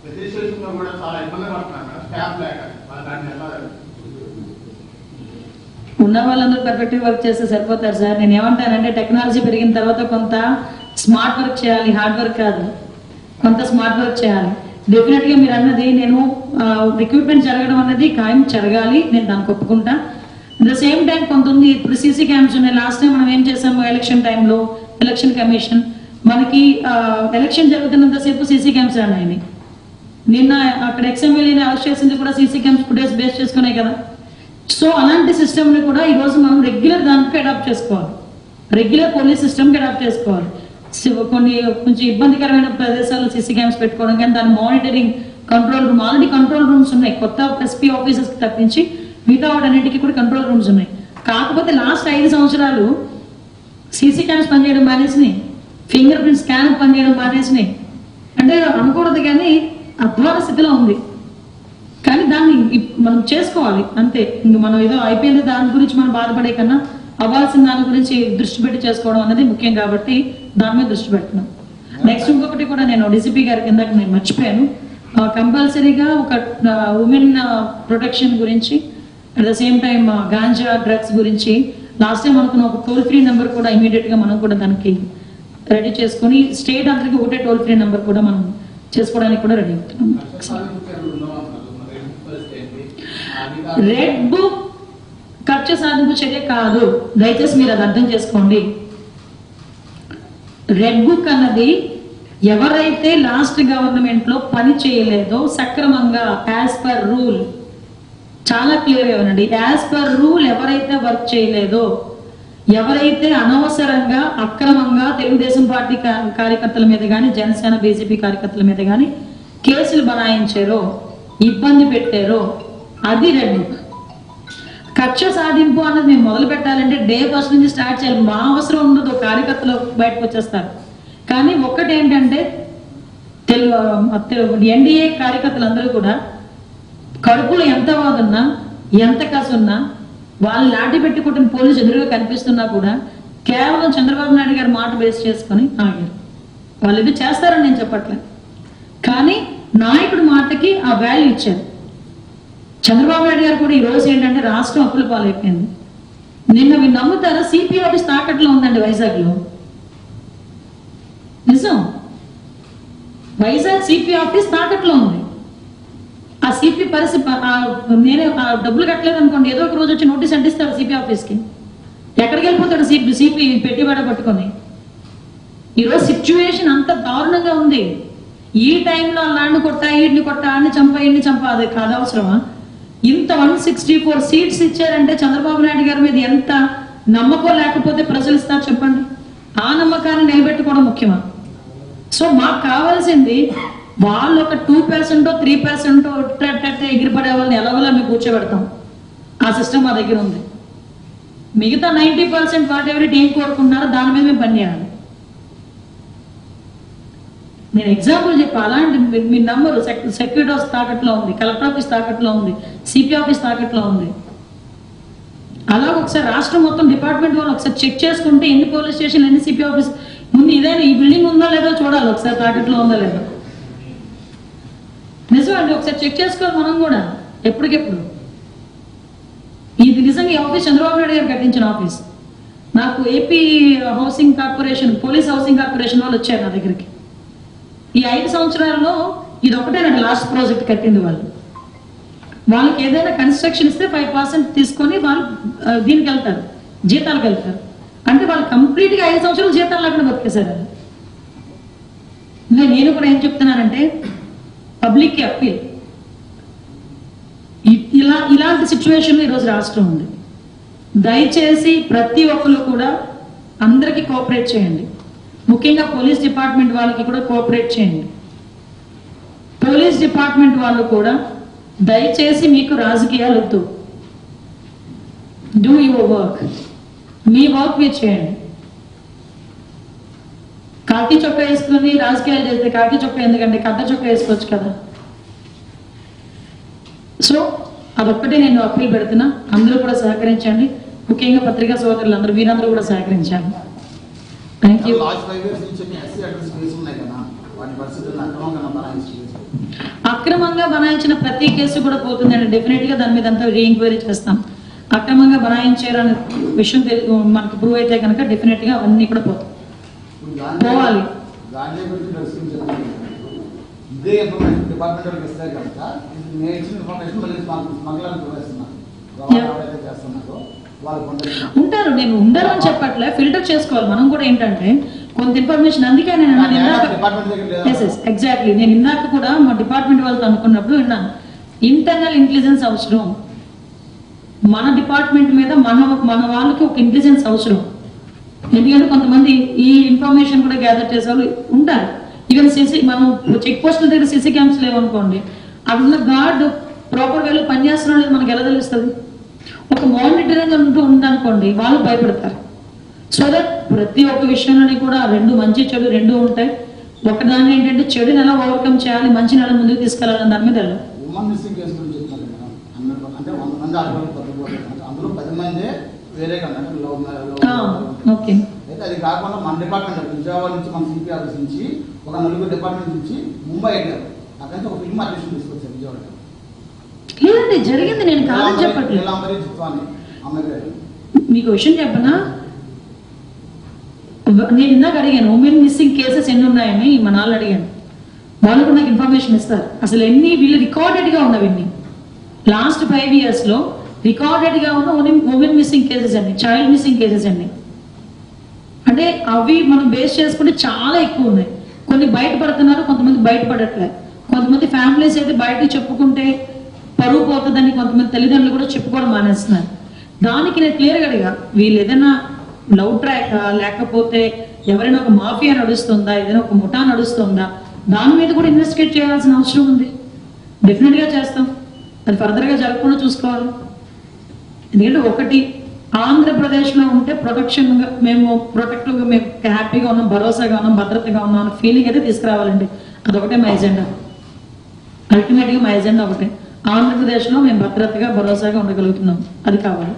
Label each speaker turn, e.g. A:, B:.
A: కూడా చాలా ఇబ్బంది పడుతున్నారు స్టాఫ్ లేక.
B: ఉన్న వాళ్ళందరూ పర్ఫెక్ట్గా వర్క్ చేస్తే సరిపోతారు సార్. నేను ఏమంటానంటే టెక్నాలజీ పెరిగిన తర్వాత కొంత స్మార్ట్ వర్క్ చేయాలి, హార్డ్ వర్క్ కాదు, కొంత స్మార్ట్ వర్క్ చేయాలి. డెఫినెట్ గా మీరు అన్నది నేను రిక్రూట్మెంట్ జరగడం అనేది ఖాయం జరగాలి, నేను దానికి ఒప్పుకుంటా. అట్ ద సేమ్ టైం కొంత ఉంది. ఇప్పుడు సీసీ క్యామ్స్ ఉన్నాయి. లాస్ట్ టైం మనం ఏం చేసాము, ఎలక్షన్ టైంలో ఎలక్షన్ కమిషన్ మనకి ఎలక్షన్ జరుగుతున్నంతసేపు సీసీ క్యామ్స్ రన్ అయినాయి. నిన్న అక్కడ ఎక్స్ఎమ్మెల్యేని అరెస్ట్ చేసింది కూడా సీసీ క్యామ్స్ ఫుటేజ్ బేస్ చేసుకున్నాయి కదా. సో అలాంటి సిస్టమ్ ని కూడా ఈ రోజు మనం రెగ్యులర్ దానికి అడాప్ట్ చేసుకోవాలి, రెగ్యులర్ పోలీస్ సిస్టమ్ కి అడాప్ట్ చేసుకోవాలి. కొన్ని కొంచెం ఇబ్బందికరమైన ప్రదేశాల్లో సీసీ క్యామ్స్ పెట్టుకోవడం, కానీ దాని monitoring control room, already control rooms ఉన్నాయి. కొత్త ఎస్పీ ఆఫీసర్స్ కి తప్పించి మిగతా వాటన్నిటికీ కూడా కంట్రోల్ రూమ్స్ ఉన్నాయి. కాకపోతే లాస్ట్ 5 సంవత్సరాలు సీసీ క్యామ్స్ పనిచేయడం మానేసినాయి, ఫింగర్ ప్రింట్ స్కాన్ పనిచేయడం మానేసినాయి. అంటే అనకూడదు కానీ అధ్వాన స్థితిలో ఉంది. కానీ దాన్ని మనం చేసుకోవాలి అంతే. ఇంక మనం ఏదో అయిపోయింది దాని గురించి మనం బాధపడే కన్నా అవ్వాల్సిన దాని గురించి దృష్టి పెట్టి చేసుకోవడం అనేది ముఖ్యం. కాబట్టి దాని మీద దృష్టి పెట్టడం. నెక్స్ట్ ఇంకొకటి కూడా నేను డీసీపీ గారి కిందకి నేను మర్చిపోయాను, కంపల్సరీగా ఒక ఉమెన్ ప్రొటెక్షన్ గురించి, at the same time ganja drugs గురించి లాస్ట్ టైం అనుకున్న ఒక టోల్ ఫ్రీ నెంబర్ కూడా ఇమీడియట్ గా మనం కూడా దానికి రెడీ చేసుకుని స్టేట్ అందరికి ఒకటే టోల్ ఫ్రీ నెంబర్ కూడా మనం చేసుకోవడానికి కూడా రెడీ అవుతున్నాం. రెడ్ బుక్ కక్ష సాధింపు చర్య కాదు, దయచేసి మీరు అది అర్థం చేసుకోండి. రెడ్ బుక్ అన్నది ఎవరైతే లాస్ట్ గవర్నమెంట్ లో పని చేయలేదో సక్రమంగా యాజ్ పర్ రూల్, చాలా క్లియర్ గా ఉండండి, యాజ్ పర్ రూల్ ఎవరైతే వర్క్ చేయలేదో, ఎవరైతే అనవసరంగా అక్రమంగా తెలుగుదేశం పార్టీ కార్యకర్తల మీద కానీ జనసేన బీజేపీ కార్యకర్తల మీద కానీ కేసులు బనాయించారో, ఇబ్బంది పెట్టారో, అది రెడ్ బుక్. కక్ష సాధింపు అన్నది మేము మొదలు పెట్టాలంటే డే ఫస్ట్ నుంచి స్టార్ట్ చేయాలి. మా అవసరం ఉండదు, కార్యకర్తలు బయటకు వచ్చేస్తారు. కానీ ఒక్కటి ఏంటంటే ఎన్డీఏ కార్యకర్తలందరూ కూడా కడుపులో ఎంత వాదున్నా, ఎంత కసున్నా, వాళ్ళు లాఠీ పెట్టుకుంటున్న పోలీసు ఎదురుగా కనిపిస్తున్నా కూడా కేవలం చంద్రబాబు నాయుడు గారి మాట బేస్ చేసుకొని ఆగారు. వాళ్ళు ఇది చేస్తారని నేను చెప్పట్లేదు, కానీ నాయకుడి మాటకి ఆ వాల్యూ ఇచ్చారు. చంద్రబాబు నాయుడు గారు కూడా ఈ రోజు ఏంటంటే రాష్ట్రం అప్పుల పాలైపోయింది. నిన్న మీరు నమ్ముతారా, సిపి ఆఫీస్ తాకట్లో ఉందండి వైజాగ్ లో. నిజం, వైజాగ్ సిపి ఆఫీస్ తాకట్లో ఉంది. ఆ సిపి పరిస్థితి, నేనే డబ్బులు కట్టలేదు అనుకోండి, ఏదో ఒక రోజు వచ్చి నోటీస్ అంటిస్తాడు సిపి ఆఫీస్ కి. ఎక్కడికి వెళ్ళిపోతాడు సిపి పెట్టుబడి పట్టుకొని. ఈరోజు సిచ్యువేషన్ అంత దారుణంగా ఉంది. ఈ టైంలో ల్యాండ్ కొట్టా, ఈడ్ని కొట్టా, ఆడిని చంపా, ఈడ్ని చంపా, అది కాదు అవసరమా? ఇంత 164 సీట్స్ ఇచ్చారంటే చంద్రబాబు నాయుడు గారి మీద ఎంత నమ్మకం లేకపోతే ప్రజలు ఇస్తారు చెప్పండి? ఆ నమ్మకాన్ని నిలబెట్టుకోవడం ముఖ్యమా? సో మాకు కావాల్సింది వాళ్ళు ఒక 2% 3% ఎగిరిపడే వాళ్ళని ఎలాగోలా మేము కూర్చోబెడతాం. ఆ సిస్టమ్ మా దగ్గర ఉంది. మిగతా 90% వాట్ ఎవరి ఏం కోరుకుంటున్నారో దాని మీద మేము పనిచేయాలి. నేను ఎగ్జాంపుల్ చెప్పి అలాంటి మీ నంబరు సెక్యూరిటీ ఆఫీస్ తాకట్లో ఉంది, కలెక్టర్ ఆఫీస్ తాకట్లో ఉంది, సిపి ఆఫీస్ తాకట్లో ఉంది. అలా ఒకసారి రాష్ట్రం మొత్తం డిపార్ట్మెంట్ వాళ్ళు ఒకసారి చెక్ చేసుకుంటే ఎన్ని పోలీస్ స్టేషన్, ఎన్ని సిపి ఆఫీస్ ముందు ఇదైనా ఈ బిల్డింగ్ ఉందో లేదో చూడాలి, ఒకసారి తాకట్లో ఉందో లేదో. నిజమండి, ఒకసారి చెక్ చేసుకోవాలి మనం కూడా ఎప్పటికెప్పుడు. ఇది నిజంగా ఈ ఆఫీస్ చంద్రబాబు నాయుడు గారు కట్టించిన ఆఫీస్. నాకు AP housing corporation, police housing corporation వాళ్ళు వచ్చారు నా దగ్గరికి. ఈ 5 సంవత్సరాల్లో ఇది ఒకటేనండి లాస్ట్ ప్రాజెక్ట్ కట్టింది వాళ్ళు. వాళ్ళకి ఏదైనా కన్స్ట్రక్షన్ ఇస్తే 5% తీసుకొని వాళ్ళు దీనికి వెళ్తారు, జీతాలకు వెళ్తారు. అంటే వాళ్ళు కంప్లీట్ గా 5 సంవత్సరాలు జీతాలు లేకుండా బతికేశారు. నేను కూడా ఏం చెప్తున్నానంటే పబ్లిక్ కి అప్పీల్, ఇలాంటి సిచ్యువేషన్ ఈరోజు రాష్ట్రం ఉంది. దయచేసి ప్రతి ఒక్కరు కూడా అందరికీ కోఆపరేట్ చేయండి. ముఖ్యంగా పోలీస్ డిపార్ట్మెంట్ వాళ్ళకి కూడా కోఆపరేట్ చేయండి. పోలీస్ డిపార్ట్మెంట్ వాళ్ళు కూడా దయచేసి మీకు రాజకీయాలు వద్దు. Do your work, me work మీరు చేయండి. కాకి చొక్కా వేసుకుని రాజకీయాలు చేస్తే కాకి చొక్కా ఎందుకంటే కథ చొక్కా వేసుకోవచ్చు కదా. సో అదొక్కటే నేను అప్పీల్ పెడుతున్నా. అందరూ కూడా సహకరించండి, ముఖ్యంగా పత్రికా సోదరులు అందరూ, వీరందరూ కూడా సహకరించాలి. Thank you. అక్రమంగా బనాయించిన ప్రతి కేసు కూడా పోతుందండి. డెఫినెట్ గా దాని మీద అంతా రీఎంక్వైరీ చేస్తాం. అక్రమంగా బనాయించారనే విషయం మనకు ప్రూవ్ అయితే కనుక డెఫినెట్ గా అవన్నీ కూడా పోవాలి.
C: ఇదే ఇన్ఫర్మేషన్ డిపార్ట్మెంట్ వాళ్ళకి ఇస్తే కనుక నేను ఇచ్చిన ఇన్ఫర్మేషన్ మళ్ళీ స్మగ్లర్కి వేస్తున్నాను.
B: ఉంటారు, నేను ఉండరు అని చెప్పట్లే, ఫిల్టర్ చేసుకోవాలి మనం కూడా. ఏంటంటే కొంత ఇన్ఫర్మేషన్, అందుకే నేను ఎగ్జాక్ట్లీ నేను ఇందాక కూడా మా డిపార్ట్మెంట్ వాళ్ళతో అనుకున్నప్పుడు విన్నాను, ఇంటర్నల్ ఇంటెలిజెన్స్ అవసరం. మన డిపార్ట్మెంట్ మీద మన వాళ్ళకి ఒక ఇంటెలిజెన్స్ అవసరం. ఎందుకంటే కొంతమంది ఈ ఇన్ఫర్మేషన్ కూడా గ్యాదర్ చేసే వాళ్ళు ఉంటారు. ఈవెన్ మనం చెక్ పోస్టుల దగ్గర సీసీ క్యామ్స్ లేవనుకోండి, అక్కడ ఉన్న గార్డ్ ప్రాపర్ వేలో పనిచేస్తున్నా లేదు మనకి ఎలా తెలుస్తుంది? ఒక మానిటరింగ్ అంటూ ఉందనుకోండి, వాళ్ళు భయపడతారు. సో దట్ ప్రతి ఒక్క విషయంలోని కూడా రెండు మంచి చెడు రెండు ఉంటాయి. ఒకదాని ఏంటంటే చెడుని ఎలా ఓవర్కమ్ చేయాలి, మంచిని ఎలా ముందుకు తీసుకెళ్ళాలని దాని మీద వెళ్ళాలి. ఓకే,
C: అది కాకుండా మన డిపార్ట్మెంట్ విజయవాడ నుంచి మన సిపి ఆఫీస్ నుంచి ఒక 4 డిపార్ట్మెంట్ నుంచి ముంబై వెళ్ళారు. అక్కడి ఒక ఫిల్మ్ ఆర్టిస్ట్ తీసుకొచ్చారు విజయవాడ.
B: లేదండి జరిగింది, నేను కాదని చెప్పట్లేదు. మీకు విషయం చెప్పనా, నేను ఇందాక అడిగాను ఉమెన్ మిస్సింగ్ కేసెస్ ఎన్ని ఉన్నాయని మన వాళ్ళు అడిగాను. వాళ్ళు కూడా నాకు ఇన్ఫర్మేషన్ ఇస్తారు. అసలు ఎన్ని వీళ్ళు రికార్డెడ్ గా ఉన్నవి ఎన్ని లాస్ట్ 5 years లో రికార్డెడ్ గా ఉన్న ఉమెన్ మిస్సింగ్ కేసెస్ అండి, చైల్డ్ మిస్సింగ్ కేసెస్ అండి. అంటే అవి మనం బేస్ చేసుకుంటే చాలా ఎక్కువ ఉన్నాయి. కొన్ని బయటపడుతున్నారు, కొంతమంది బయటపడట్లేదు. కొంతమంది ఫ్యామిలీస్ అయితే బయట చెప్పుకుంటే పరువు పోతుందని కొంతమంది తల్లిదండ్రులు కూడా చెప్పుకోవడం మానేస్తున్నారు. దానికి నేను క్లియర్గా అడిగా, వీళ్ళు ఏదైనా లవ్ ట్రాక్ లేకపోతే ఎవరైనా ఒక మాఫియా నడుస్తుందా, ఏదైనా ఒక ముఠా నడుస్తుందా, దాని మీద కూడా ఇన్వెస్టిగేట్ చేయాల్సిన అవసరం ఉంది. డెఫినెట్ గా చేస్తాం, అది ఫర్దర్ గా జరగకుండా చూసుకోవాలి. ఎందుకంటే ఒకటి ఆంధ్రప్రదేశ్ లో ఉంటే ప్రొటెక్షన్ గా మేము ప్రొటెక్టివ్ గా మేము హ్యాపీగా ఉన్నాం, భరోసాగా ఉన్నాం, భద్రతగా ఉన్నాం అన్న ఫీలింగ్ అయితే తీసుకురావాలండి. అదొకటే మా ఎజెండా. అల్టిమేట్ గా మా ఎజెండా ఒకటే, ఆంధ్రప్రదేశ్ లో మేము భద్రతగా భరోసాగా ఉండగలుగుతున్నాం, అది కావాలి.